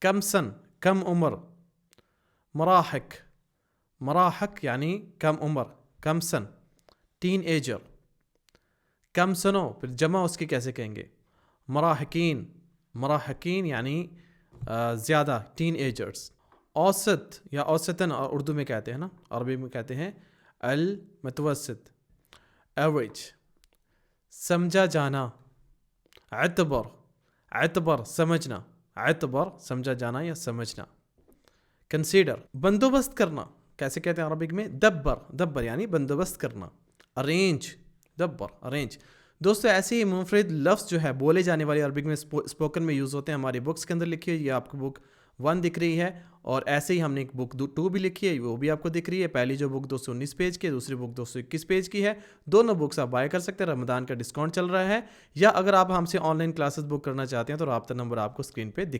कम सन कम उम्र, मराहक मराहक यानी कम उम्र, कम सन टीन एजर, कम सनो फिर जमा उसकी कैसे कहेंगे, मराहकीन मराहकीन यानी ज़्यादा टीन एजर्स। औसत या औसतन उर्दू में कहते हैं ना, अरबी में कहते हैं अल मतवसत, एवरेज। समझा जाना, अतबर अतबर समझना, अतबर समझा जाना या समझना। कंसीडर बंदोबस्त करना, कैसे कहते हैं अरबिक में, दब्बर दब्बर यानी बंदोबस्त करना। अरेंज दब्बर अरेंज। दोस्तों ऐसे ही मुनफरिद लफ्ज़ जो है बोले जाने वाले अरबिक में स्पोकन में यूज़ होते हैं। हमारी बुक्स के अंदर लिखी हुई, ये आपको बुक 1 दिख रही है, और ऐसे ही हमने एक बुक 2 भी लिखी है, वो भी आपको दिख रही है। पहली जो बुक 219 पेज की है, दूसरी बुक 221 पेज की है। दोनों बुक्स आप बाय कर सकते हैं, रमज़ान का डिस्काउंट चल रहा है। या अगर आप हमसे ऑनलाइन क्लासेस बुक करना चाहते हैं तो राब्ता नंबर आपको स्क्रीन पे दिख